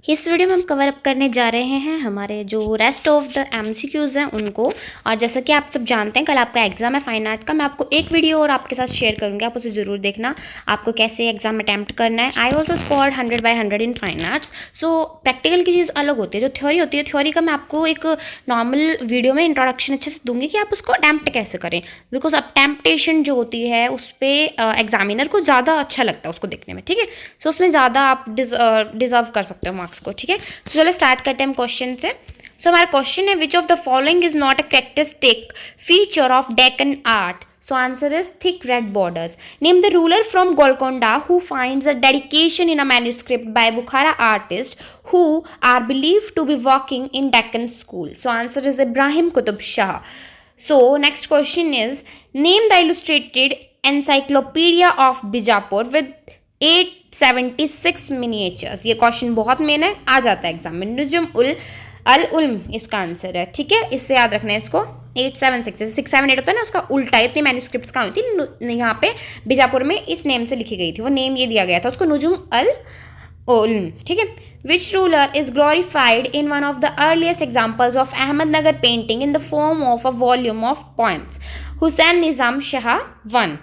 इस वीडियो में हम कवर अप करने जा रहे हैं हमारे जो रेस्ट ऑफ द एमसीक्यूज़ हैं उनको। और जैसा कि आप सब जानते हैं कल आपका एग्जाम है फाइन आर्ट का। मैं आपको एक वीडियो और आपके साथ शेयर करूंगी, आप उसे ज़रूर देखना आपको कैसे एग्जाम अटैम्प्ट करना है। I also scored 100/100 in fine arts. So practical की चीज़ अलग होती है, जो थ्योरी होती है थ्योरी का मैं आपको एक नॉर्मल वीडियो में इंट्रोडक्शन अच्छे से दूंगी कि आप उसको अटैम्प्ट कैसे करें, बिकॉज अटैम्प्टेशन जो होती है उस पर एग्जामिनर को ज़्यादा अच्छा लगता है उसको देखने में, ठीक है। सो उसमें ज़्यादा आप डिजर्व कर सकते हो मार्क्स को, ठीक है। तो चलो स्टार्ट करते हैं हम क्वेश्चन से। सो हमारा क्वेश्चन है विच of the following is not a characteristic feature of Deccan art. So answer is thick red borders. Name the ruler from Golconda who finds a dedication in a manuscript by Bukhara artists who are believed to be working in Deccan school. So answer is Ibrahim Qutub Shah. So next question is name the illustrated encyclopedia of Bijapur with 876 miniatures. ये question बहुत main है, आ जाता है exam में। नुजुम उल अल उल्म इसका answer है, ठीक है। इससे याद रखना है इसको। 876 जैसे 678 होता है ना, उसका उल्टा। इतनी मैन्यूस्क्रिप्ट्स कहाँ हुई थी, यहाँ पे बीजापुर में इस नेम से लिखी गई थी, वो नेम ये दिया गया था उसको, नुजुम अल उल्म, ठीक है। Which ruler is glorified in one of the earliest examples of Ahmednagar painting in the form of a volume of poems? Hussain Nizam Shah 1.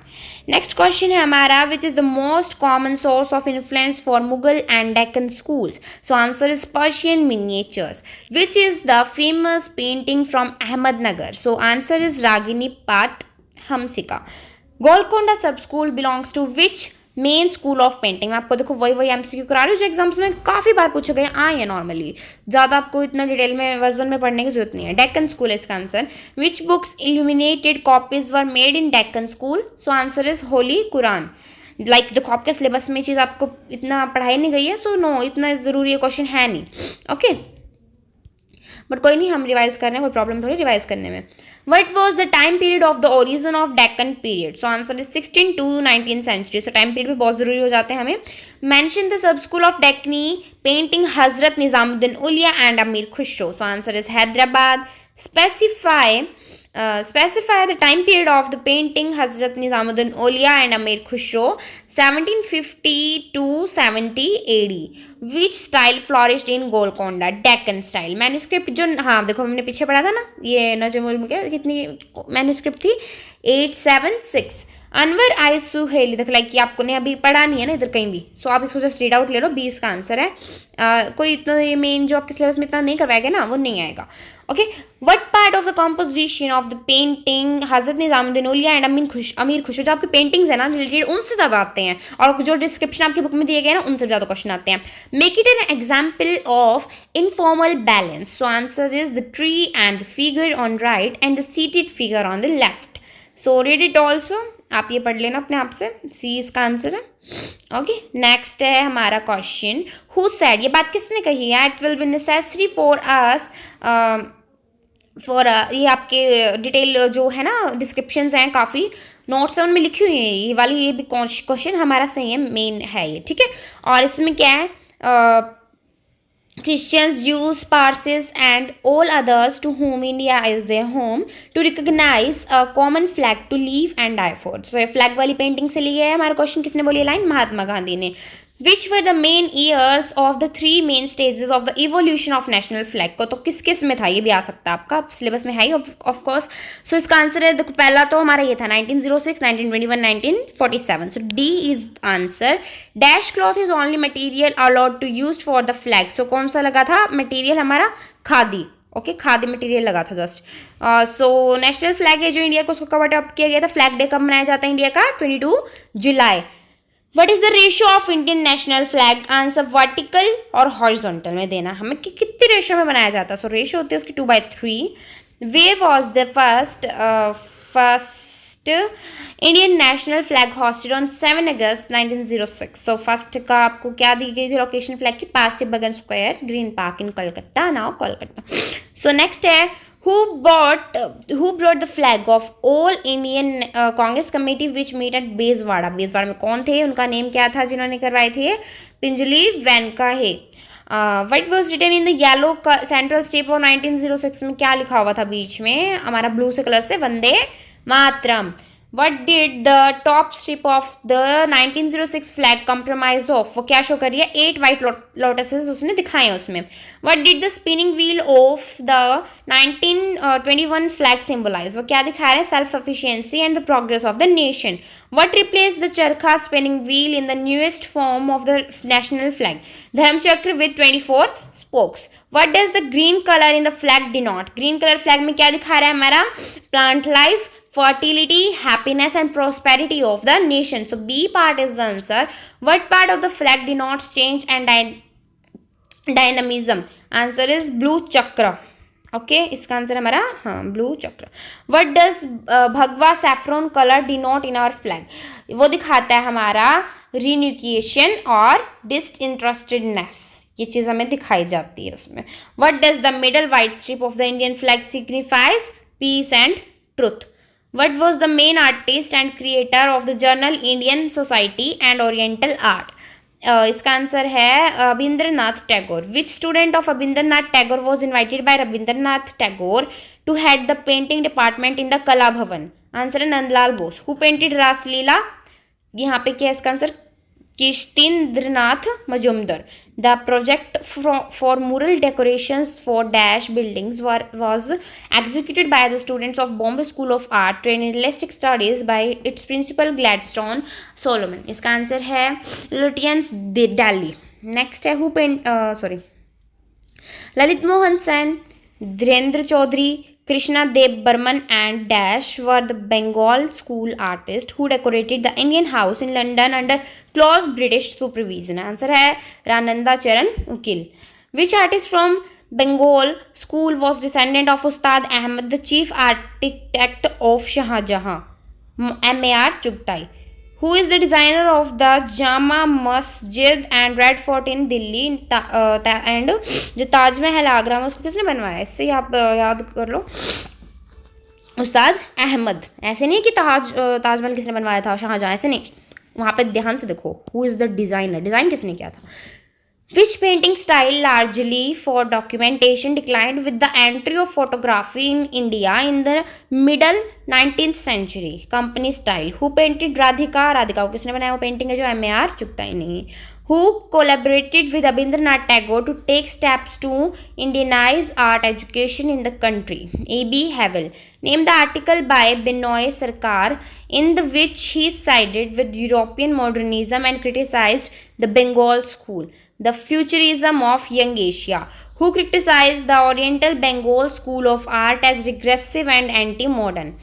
Next question है हमारा which is the most common source of influence for Mughal and Deccan schools? So answer is Persian miniatures. Which is the famous painting from Ahmednagar? So answer is Ragini Pat Hamsika. Golconda sub school belongs to which main school of painting? मैं आपको देखो वही MCQ करा रही हूँ जो exams में काफ़ी बार पूछे गए आए हैं नॉर्मली, ज़्यादा आपको इतना डिटेल में वर्जन में पढ़ने की जरूरत नहीं है। डेक्कन स्कूल है इसका answer. Which books illuminated copies were made in Deccan school? So answer is Holi Quran. Like देखो आपके सिलेबस में चीज़ आपको इतना पढ़ाई नहीं गई है, सो नो इतना ज़रूरी ये क्वेश्चन है नहीं, ओके। बट कोई नहीं, हम रिवाइज कर रहे हैं, कोई प्रॉब्लम थोड़ी रिवाइज करने में। What was the time period of the origin of Deccan period? So answer is 16th to 19th century. So time period भी बहुत ज़रूरी हो जाते हैं हमें। Mention the sub school of Deccani painting Hazrat Nizamuddin Aulia and Amir Khusro. So answer is Hyderabad. Specify the time period of the painting Hazrat Nizamuddin Aulia and Amir Khusro 1750 to 70 AD. Which style flourished in Golconda? Deccan style. Manuscript जो, हाँ देखो हमने पीछे पढ़ा था ना, ये नजमुल के कितनी मैन्यूस्क्रिप्ट थी? 876। अनवर आई सुहेली, देखो लाइक कि आपको ने अभी पढ़ा नहीं है ना इधर कहीं भी, सो आप इसको जस्ट रीड आउट ले लो, 20 का आंसर है। कोई इतना ये मेन जो आपके सिलेबस में इतना नहीं करवाएगा ना, वो नहीं आएगा, okay. What part of the composition of the painting Hazrat Nizamuddin Auliya and अमीर खुशरो, जो आपकी पेंटिंग्स है ना रिलेटेड उनसे ज़्यादा आते हैं, और जो डिस्क्रिप्शन आपकी बुक में दिए गए ना उनसे ज़्यादा क्वेश्चन आते हैं। Make it an example of informal balance. So answer is the tree and the figure on right and the seated figure on the left. So read it also, आप ये पढ़ लेना अपने आप से। सी इसका आंसर है, ओके। नेक्स्ट है हमारा क्वेश्चन हु सेड, ये बात किसने कही है? It will be necessary for us ये आपके डिटेल जो है ना डिस्क्रिप्शंस हैं, काफ़ी नोट्स हैं उनमें लिखी हुई है ये वाली, ये भी क्वेश्चन हमारा सही है, मेन है ये, ठीक है। और इसमें क्या है, Christians, Jews, Parsis and all others to whom India is their home to recognize a common flag to live and die for. So ये फ्लैग वाली पेंटिंग से लिया है हमारा क्वेश्चन। किसने बोली लाइन? महात्मा गांधी ने। Which were the main years of the three main stages of the evolution of national flag? को तो किस किस में था, ये भी आ सकता है आपका सिलेबस में है ही ऑफ कोर्स। सो इसका आंसर है, देखो पहला तो हमारा ये था 1906, 1921, 1947। So D is answer. Dash cloth is only material allowed to use for the flag. So कौन सा लगा था मटेरियल हमारा? खादी, ओके खादी मटेरियल लगा था जस्ट। सो नेशनल फ्लैग है जो इंडिया को, उसको कब अडॉप्ट किया गया था? फ्लैग डे कब मनाया जाता है इंडिया का? 22 जुलाई। What is the ratio of Indian national flag? Answer vertical और हॉरिजॉन्टल में देना हमें कि कितनी रेशियो में बनाया जाता है। सो रेशियो होती है उसकी 2/3। Where was the first Indian national flag hoisted on 7 August 1906। So first का आपको क्या दी गई थी लोकेशन फ्लैग की? पासिफ Bagan square, green park in Kolkata, now Kolkata. So next है who brought the flag of all Indian Congress committee which meet at Bezawada? Bezawada में कौन थे, उनका नेम क्या था जिन्होंने करवाए थे? Pingali Venkayya. What was written in the yellow central strip of 1906 में क्या लिखा हुआ था बीच में हमारा ब्लू से कलर से? Vande Mataram. What did the top strip of the 1906 flag comprise of? वो क्या शो कर रही है? 8 white lotuses उसने दिखाए हैं उसमें. What did the spinning wheel of the 1921 flag symbolize? वो क्या दिखा रहे हैं? Self sufficiency and the progress of the nation. What replaced the charkha spinning wheel in the newest form of the national flag? Dharmchakra with 24 spokes. What does the green color in the flag denote? Green color flag में क्या दिखा रहा है हमारा? Plant life, fertility, happiness and prosperity of the nation. So B part is the answer. What part of the flag denotes change and dynamism? Answer is blue chakra. Okay इसका answer हमारा हाँ blue chakra. What does bhagwa saffron colour denote in our flag? वो दिखाता है हमारा रिन्यूकिएशन और डिसइंटरेस्टेडनेस. ये चीज़ हमें दिखाई जाती है उसमें. What does the middle white strip of the Indian flag signifies? Peace and truth. What was the main artist and creator of the journal Indian Society and Oriental Art? इसका आंसर है Rabindranath Tagore. Which student of Rabindranath Tagore was invited by Rabindranath Tagore to head the painting department in the Kala Bhavan? Answer है Nandlal Bose. Who painted रासलीला? यहाँ पे क्या है इसका answer? Kishtindrnath Majumdar. The project for mural decorations for dash buildings was executed by the students of Bombay School of Art trained in realistic studies by its principal Gladstone Solomon. इसका answer है Lutyens Delhi. Next है Lalit Mohan Sen, Dhirendra Chaudhary, Krishna Dev Burman and Dash were the Bengal school artists who decorated the Indian House in London under close British supervision. Answer है रानंदा चरण उकिल. Which artist from Bengal school was descendant of Ustad Ahmed, the chief architect of Shahjahan? M.A.R. Chugtai. Who is the designer of the Jama Masjid and Red Fort in Delhi and जो ताजमहल आगरा में उसको किसने बनवाया? इससे आप याद कर लो. उस्ताद अहमद. ऐसे नहीं कि ताजमहल किसने बनवाया था शाहजहां, ऐसे नहीं. वहाँ पे ध्यान से देखो. Who is the designer? Design किसने किया था? Which painting style largely for documentation declined with the entry of photography in India in the middle 19th century? Company style. Who painted Radhika? Radhika को किसने बनाया? वो पेंटिंग है जो M.A.R. चुगताई नहीं. Who collaborated with Rabindranath Tagore to take steps to Indianize art education in the country? A.B. Havell. Name the article by Binoy Sarkar in the which he sided with European modernism and criticized the Bengal school. The Futurism of Young Asia. Who criticized the Oriental Bengal School of Art as regressive and anti-modern?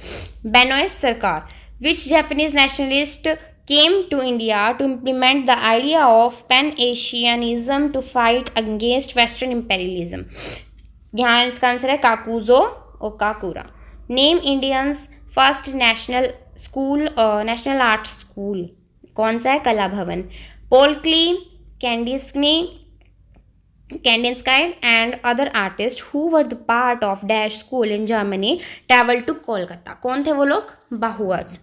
Binoy Sarkar. Which Japanese nationalist came to India to implement the idea of Pan-Asianism to fight against Western imperialism? यहाँ इसका answer है काकुजो Okakura. Name India's first national school, national art school. कौन सा है? कला भवन. Paul Klee, Kandinsky and other artists who were the part of Dash school in Germany traveled to Kolkata. कौन थे वो लोग? बाहुआज.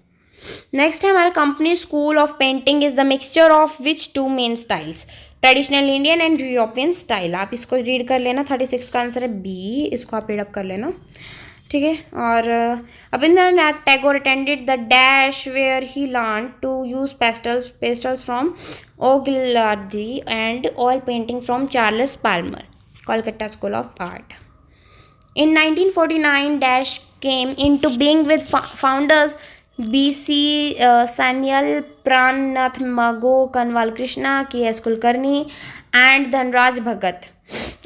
नेक्स्ट है हमारा company school of painting is the mixture of which two main styles? Traditional Indian and European style. आप इसको read कर लेना. 36 का आंसर है बी. इसको आप रीड अप कर लेना. ठीक है. और Rabindranath Tagore attended the dash where he learn to use pastels from Gilardi and oil painting from Charles Palmer, Kolkata school of art. In 1949, Dash came into being with founders B.C. Sanyal, Prannath Mago, Kanwal Krishna, K.S. Kulkarni and Dhanraj Bhagat.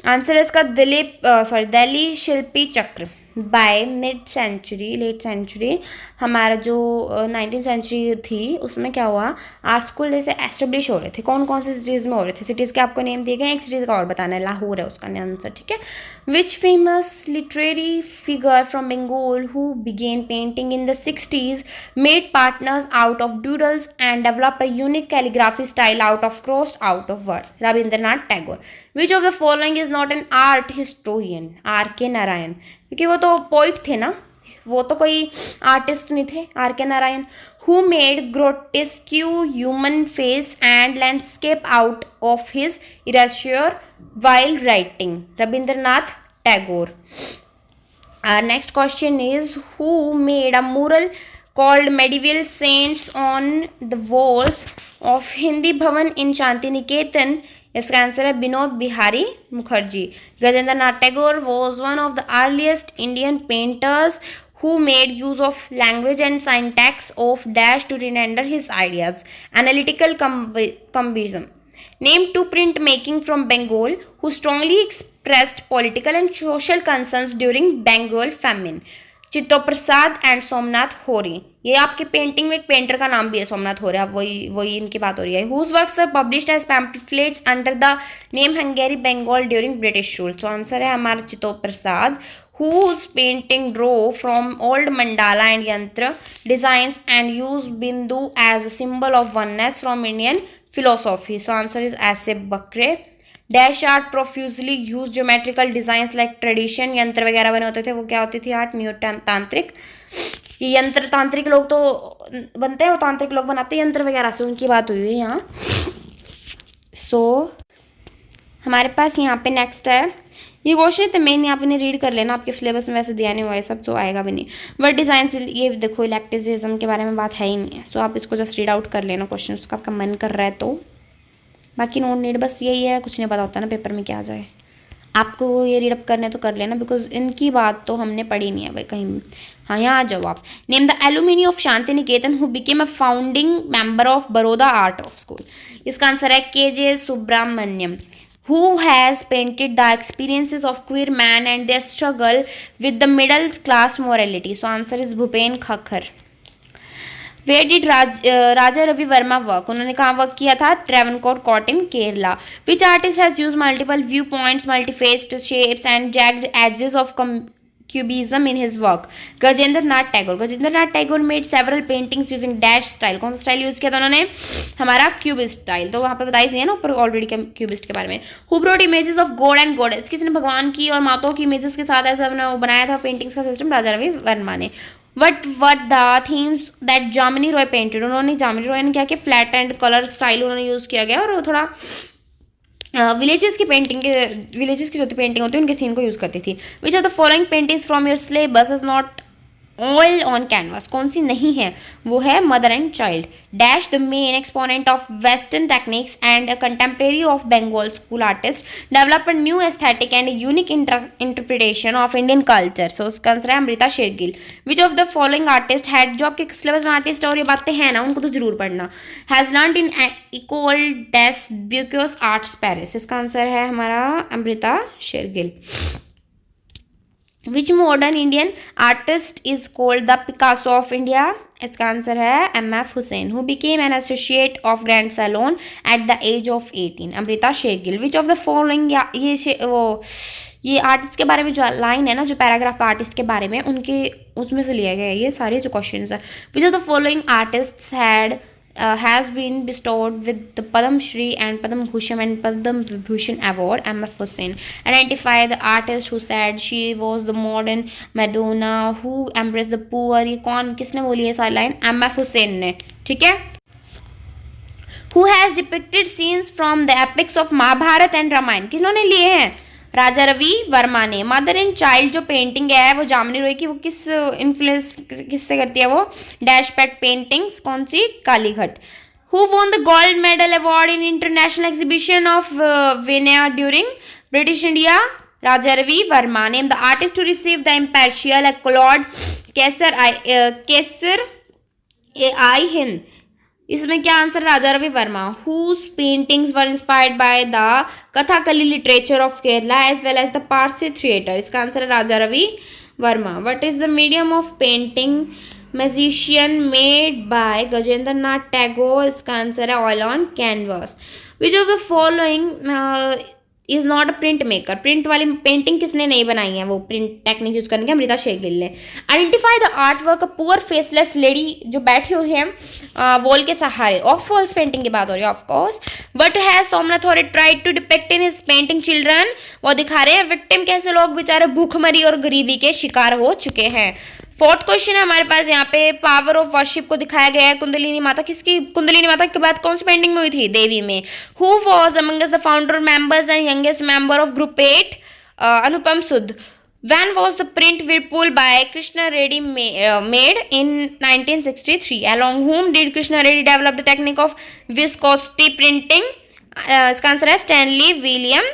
Answer इसका दिल्ली शिल्पी चक्र. By let century हमारा जो 19th century थी उसमें क्या हुआ? Art school जैसे establish हो रहे थे. कौन कौन से सिटीज़ में हो रहे थे? सिटीज़ के आपको नेम दिए गए. एक सिटीज़ का और बताना है. लाहौर है उसका आंसर. ठीक है. Which famous literary figure from Bengal who began painting in the 60s made partners out of doodles and develop a unique calligraphy style out of crossed out of words? Rabindranath Tagore. Which of the following is not an art historian? R.K. Narayan. क्योंकि वो तो poet थे ना, वो तो कोई artist नहीं थे. R.K. Narayan. Who made grotesque human face and landscape out of his erasure while writing? Rabindranath Tagore. Our next question is who made a mural called medieval saints on the walls of Hindi Bhavan in Shantiniketan? इसका answer है Vinod Bihari Mukherjee. Gajendra Nath Tagore was one of the earliest Indian painters who made use of language and syntax of dash to render his ideas. Analytical cubism. Name two printmaking from Bengal who strongly expressed political and social concerns during Bengal famine. Chitto Prasad and Somnath Hore. ये आपके painting में एक painter का नाम भी है सोमनाथ होरी. अब वही इनकी बात हो रही है. Whose works were published as pamphlets under the name hungry Bengal during British rule. So answer है हमारा Chitto Prasad. Whose painting draw from old mandala and yantra designs and use bindu as a symbol of oneness from Indian philosophy. So answer is Asif Bakre. Dash art profusely use geometrical designs like tradition. यंत्र वगैरह बने होते थे, वो क्या होती थी art? New तांत्रिक. ये यंत्र तांत्रिक लोग तो बनते हैं, वो तांत्रिक लोग बनाते हैं यंत्र वगैरह से, उनकी बात हुई है यहाँ. सो हमारे पास यहाँ पे नेक्स्ट है. ये क्वेश्चन तो मेन आप इन्हें रीड कर लेना, आपके सिलेबस में वैसे दिया नहीं हुआ है सब, तो आएगा भी नहीं. वर्ड डिजाइन ये देखो इलेक्ट्रिसिज्म के बारे में बात है ही नहीं है. सो आप इसको जस्ट रीड आउट कर लेना क्वेश्चन का, आपका मन कर रहा है तो. बाकी नोट नीड बस यही है, कुछ नहीं पता होता ना पेपर में क्या आ जाए. आपको ये रीड अप करने तो कर लेना, बिकॉज इनकी बात तो हमने पढ़ी नहीं है भाई कहीं. हाँ यहाँ आ जाओ आप. Name the alumni of Shanti Niketan who became a founding member of Baroda art of school. इसका आंसर है KJ Subramanyan. Who has painted the experiences of queer man and their struggle with the middle class morality? So answer is Bhupen Khakhar. Where did Raja Ravi Verma work? उन्होंने कहाँ work किया था? Travancore Court in Kerala. Which artist has used multiple viewpoints, multi-faced shapes and jagged edges of cubism in his work? Gajendra Nath Tagore. Gajendra Nath Tagore made several paintings using dash style. कौन सा style use किया था उन्होंने? हमारा क्यूबिस्ट स्टाइल. तो वहाँ पे बताई थी ना ऊपर ऑलरेडी क्यूबिस्ट के बारे में. Who brought images of God and goddess? किसी ने भगवान की और माताओं की इमेजेस के साथ ऐसा बनाया था पेंटिंग्स का सिस्टम? राजा रवि वर्मा ने. What were the themes that Jamini Roy painted? उन्होंने जामिनी रॉय ने क्या किया? फ्लैट एंड कलर स्टाइल उन्होंने यूज़ किया गया, और थोड़ा विलेजेस की पेंटिंग के, विलेजेस की जो पेंटिंग होती है उनके सीन को यूज़ करती थी. Which of the following paintings from your syllabus is not oil on canvas? कौन सी नहीं है? वो है mother and child. Dash the main exponent of western techniques and a contemporary of Bengal school artist develop a new aesthetic and unique interpretation of Indian culture. So उसका answer है Amrita Shergil. Which of the following artist had, जो आपके syllabus में artist और ये बातें हैं ना उनको तो जरूर पढ़ना, has learn in ecole des beaux arts Paris. इसका आंसर है हमारा Amrita Shergil. Which modern Indian artist is called the Picasso of India? इसका आंसर है MF Hussain. Who became an associate of Grand Salon at the age of 18? Amrita Shergil. Which of the following, ये artist के बारे में जो लाइन है ना, जो पैराग्राफ आर्टिस्ट के बारे में, उनके उसमें से लिया गया है ये सारे जो क्वेश्चन है. Which of the following artists has been bestowed with the Padam Shri and Padam Bhushan and Padam Vibhushan award? MF Hussain. Identify the artist who said she was the modern Madonna who embraced the poor. ये कौन, किसने बोली है सारी line? MF Hussain ने. ठीक है. Who has depicted scenes from the epics of Mahabharata and Ramayana? किन्होंने लिए हैं? राजा रवि वर्मा ने. मदर एंड चाइल्ड जो पेंटिंग है वो जामिनी रॉय की, वो किस इन्फ्लुएंस किससे करती है? वो डैश पैट पेंटिंग्स. कौन सी? Kalighat. Who won the gold medal award in international exhibition of Vienna during British India? Raja Ravi Varma. Name the artist to receive the imperial accolade? Kaiser i Hind. इसमें क्या answer? Raja Ravi Varma. Whose paintings were inspired by the Kathakali literature of Kerala as well as the Parsi theatre? इसका answer है Raja Ravi Varma. What is the medium of painting magician made by Gajendra Nath Tagore? इसका answer है oil on canvas. Which of the following is not a print maker? Print वाली painting किसने नहीं बनाई है? वो प्रिंट टेक्निक यूज करने के अमृता शेरगिल ने. Identify the art work a poor faceless lady जो बैठी हुई है वॉल के सहारे. ऑफ वॉल्स पेंटिंग की बात हो रही है of course. What has Somnath Hore tried to depict in his painting? Children. वो दिखा रहे हैं विक्टिम कैसे लोग बेचारे भूखमरी और गरीबी के शिकार हो चुके हैं. फोर्थ क्वेश्चन है हमारे पास यहाँ पे, पावर ऑफ वर्शिप को दिखाया गया है. कुंडलिनी माता किसकी? कुंडलिनी माता के बाद कौन सी पेंटिंग में हुई थी? देवी में. Who was amongst the founder members and youngest member of group 8? अनुपम सुद. When was the print Whirlpool by Krishna Reddy made in 1963? Along whom did Krishna Reddy develop the technique of viscosity printing? इसका answer है Stanley William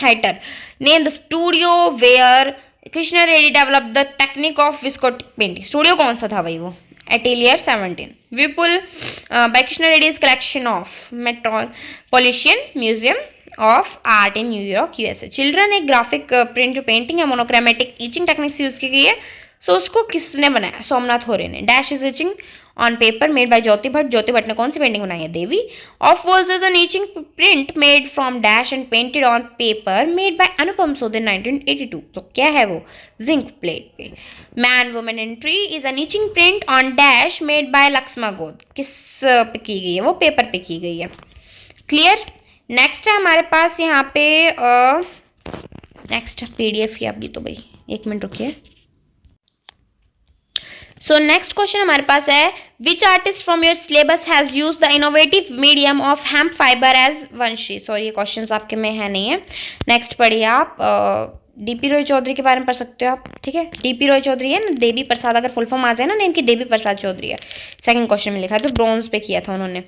Hatter. Name the studio where Krishna Reddy developed the technique of viscosity printing. Studio कौन सा था भाई वो? Atelier 17. Whirlpool by Krishna Reddy's collection of Metropolitan Museum of art in New York USA. Children एक graphic print जो painting है monochromatic itching techniques use की गई है. सो उसको किसने बनाया? सोमनाथ होरे ने. Dash is etching on paper made by Jyoti Bhatt. Jyoti Bhatt ने कौन सी पेंटिंग बनाई है? Devi. Of walls is an etching print made from dash and painted on paper made by Anupam Sood in 1982. तो क्या है वो? जिंक प्लेट पे. Man women and tree is an etching print on dash made by Laxma Goud. किस पे की गई है? वो पेपर पे की गई है. क्लियर. नेक्स्ट है हमारे पास यहाँ पे नेक्स्ट PDF ही अभी तो भाई 1 मिनट रुकिए. सो नेक्स्ट क्वेश्चन हमारे पास है which artist from your syllabus has use the innovative medium of hemp fibre as Vanshi. Sorry ये क्वेश्चन आपके में है नहीं है. नेक्स्ट पढ़िए आप. DP रॉय चौधरी के बारे में पढ़ सकते हो आप. ठीक है. DP रॉय चौधरी है ना, देवी प्रसाद अगर फुल फॉर्म आ जाए ना नेम की, देवी प्रसाद चौधरी है. सेकंड क्वेश्चन में लिखा है. तो ब्रॉन्ज पे किया था उन्होंने.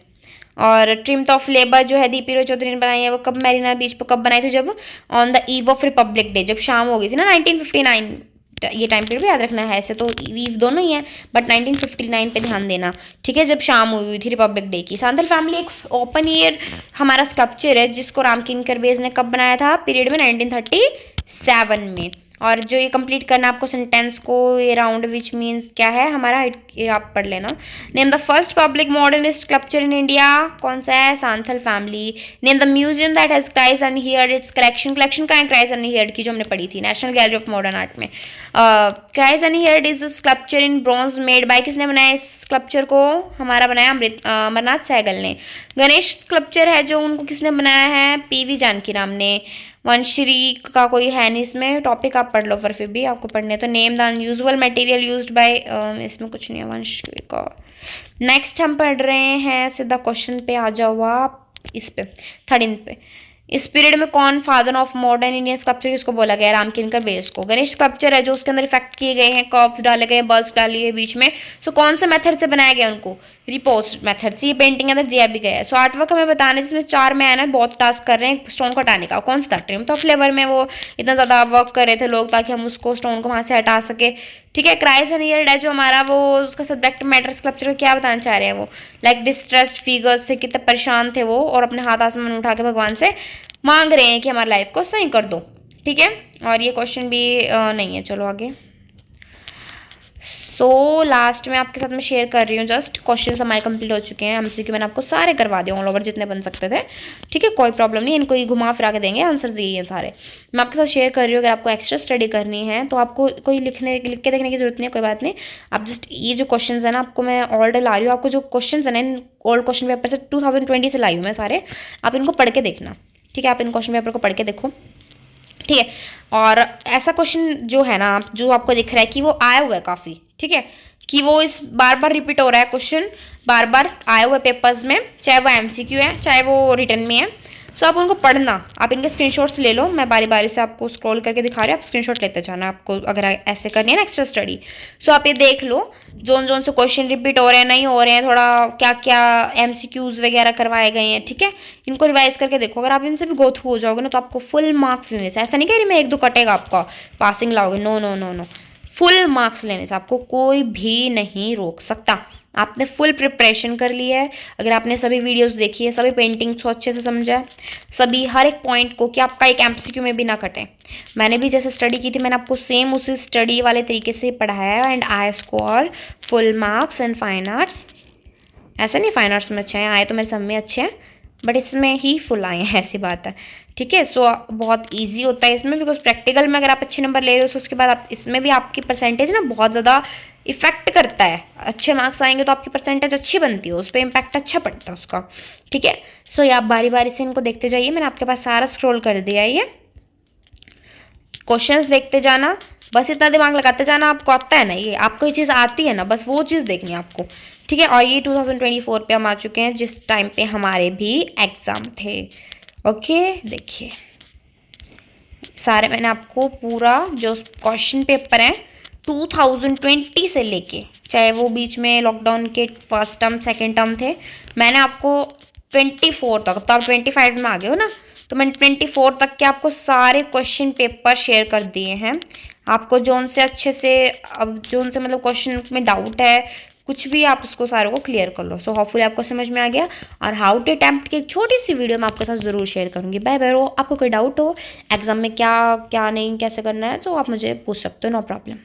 और ट्रिम्थ ऑफ लेबर जो है DP रॉय चौधरी ने बनाई है. वो कब मैरीना बीच पर कब बनाई थी? जब on the eve of Republic day, जब शाम हो गई थी ना 1959. ये टाइम पीरियड भी याद रखना है. ऐसे तो ईव दोनों ही है बट 1959 पे ध्यान देना. ठीक है. जब शाम हुई थी रिपब्लिक डे की. सांथल फैमिली एक ओपन एयर हमारा स्कल्पचर है जिसको रामकिंकर बेज ने कब बनाया था? पीरियड में 1937 में. और जो ये कंप्लीट करना आपको सेंटेंस को, ये राउंड विच मीन्स क्या है हमारा, ये आप पढ़ लेना. Name the first public modernist sculpture in India. कौन सा है? Santhal family. Name the museum that has Christ and heard it's collection. Collection का है क्राइस्ट एंड हियर्ड की जो हमने पढ़ी थी national gallery of modern art में. Christ and heard is sculpture in bronze made by. किसने बनाया इस स्कल्पचर को? हमारा बनाया अमरनाथ सहगल ने. गणेश स्कल्पचर है जो उनको किसने बनाया है? PV जानकीराम ने. वंशरी का कोई है नहीं इसमें. टॉपिक आप पढ़ लो पर फिर भी आपको पढ़ने. तो name the unusual material used by. इसमें कुछ नहीं है वंशरी का. नेक्स्ट हम पढ़ रहे हैं सीधा क्वेश्चन पे आ जाओ आप. इस पे 13 पे. इस पीरियड में कौन father of modern Indian sculpture किसको बोला गया? रामकिंकर बेस को. गणेश स्कल्पचर है जो उसके अंदर इफेक्ट किए गए हैं, कर्व्स डाले गए, बल्ब्स डाली गए बीच में. सो कौन से मेथड से बनाया गया उनको? रिपोज मेथड से. ये पेंटिंग अंदर दिया भी गया है. सो आर्टवर्क हमें बताने जिसमें 4 मैन है बहुत टास्क कर रहे हैं स्टोन को हटाने का. कौन सा था? ट्रिम्थ ऑफ लेबर में वो इतना ज़्यादा वर्क कर रहे थे लोग ताकि हम उसको स्टोन को वहाँ से हटा सके. ठीक है. क्राइस्ट एंड हियर्ड है जो हमारा वो उसका सब्जेक्ट मैटर स्कल्पचर को क्या बताना चाह रहे हैं वो? लाइक डिस्ट्रेस्ड फिगर्स थे, कितने परेशान थे वो और अपने हाथ आसमान उठा के भगवान से मांग रहे हैं कि हमारी लाइफ को सही कर दो. ठीक है. और ये क्वेश्चन भी नहीं है. चलो आगे. सो लास्ट में आपके साथ मैं शेयर कर रही हूँ जस्ट क्वेश्चन हमारे कंप्लीट हो चुके हैं. MCQ मैंने आपको सारे करवा दिए ऑल ओवर जितने बन सकते थे. ठीक है. कोई प्रॉब्लम नहीं. इनको ही घुमा फिरा के देंगे. आंसर यही है सारे. मैं आपके साथ शेयर कर रही हूँ. अगर आपको एक्स्ट्रा स्टडी करनी है तो आपको कोई लिख के देखने की जरूरत नहीं है. कोई बात नहीं. आप जस्ट ये जो क्वेश्चन है ना आपको मैं ऑल्रेडी ला रही हूँ. आपको जो क्वेश्चन है ना ओल्ड क्वेश्चन पेपर से 2020 से लाई हूँ मैं सारे. आप इनको पढ़ के देखना. ठीक है. आप इन क्वेश्चन पेपर को पढ़ के देखो. ठीक है. और ऐसा क्वेश्चन जो है ना जो आपको दिख रहा है कि वो आया हुआ है काफ़ी. ठीक है. कि वो इस बार बार रिपीट हो रहा है क्वेश्चन बार बार आए हुए पेपर्स में, चाहे वो MCQ है चाहे वो रिटर्न में है. सो आप उनको पढ़ना. आप इनके स्क्रीनशॉट्स ले लो. मैं बारी बारी से आपको स्क्रॉल करके दिखा रही हूँ. आप स्क्रीनशॉट लेते जाना आपको अगर ऐसे करनी है ना एक्स्ट्रा स्टडी. सो आप ये देख लो जोन से क्वेश्चन रिपीट हो रहे हैं नहीं हो रहे हैं, थोड़ा क्या क्या MCQs वगैरह करवाए गए हैं. ठीक है. इनको रिवाइज करके देखो. अगर आप इनसे भी गो थ्रू हो जाओगे ना तो आपको फुल मार्क्स लेने से, ऐसा नहीं कह रही मैं 1-2 कटेगा आपका पासिंग लाओगे. No no no no. Full marks लेने से आपको कोई भी नहीं रोक सकता. आपने फुल प्रिपरेशन कर ली है. अगर आपने सभी वीडियोस देखी है, सभी पेंटिंग्स को अच्छे से समझा है, सभी हर एक पॉइंट को कि आपका एक MCQ में भी ना कटे. मैंने भी जैसे स्टडी की थी मैंने आपको सेम उसी स्टडी वाले तरीके से पढ़ाया है. And I score full marks in fine arts. ऐसा नहीं फाइन आर्ट्स में अच्छे हैं, आए तो मेरे सब में अच्छे हैं बट इसमें ही फुल आए हैं, ऐसी बात है. ठीक है. सो बहुत इजी होता है इसमें बिकॉज प्रैक्टिकल में अगर आप अच्छे नंबर ले रहे हो तो उसके बाद आप इसमें भी आपकी परसेंटेज ना बहुत ज़्यादा इफेक्ट करता है. अच्छे मार्क्स आएंगे तो आपकी परसेंटेज अच्छी बनती है, उस पर इम्पैक्ट अच्छा पड़ता है उसका. ठीक है. सो ये आप बारी बारी से इनको देखते जाइए. मैंने आपके पास सारा स्क्रॉल कर दिया है. ये क्वेश्चंस देखते जाना, बस इतना दिमाग लगाते जाना. आपको आता है ना, ये आपको ये चीज़ आती है ना, बस वो चीज़ देखनी है आपको. ठीक है. और ये 2024 पे हम आ चुके हैं जिस टाइम पे हमारे भी एग्ज़ाम थे. ओके. देखिए सारे मैंने आपको पूरा जो क्वेश्चन पेपर है 2020 से लेके, चाहे वो बीच में लॉकडाउन के फर्स्ट टर्म सेकेंड टर्म थे, मैंने आपको 24 तक, तो आप 25 में आ गए हो ना, तो मैंने 24 तक के आपको सारे क्वेश्चन पेपर शेयर कर दिए हैं। आपको जो उनसे अच्छे से, अब जो उनसे मतलब क्वेश्चन में डाउट है कुछ भी, आप उसको सारों को क्लियर कर लो। सो होपफुली आपको समझ में आ गया। और हाउ टू अटेम्प्ट की एक छोटी सी वीडियो मैं आपके साथ ज़रूर शेयर करूँगी। Bye bye. आपको कोई डाउट हो एग्जाम में क्या क्या नहीं कैसे करना है, तो आप मुझे पूछ सकते हो, नो प्रॉब्लम।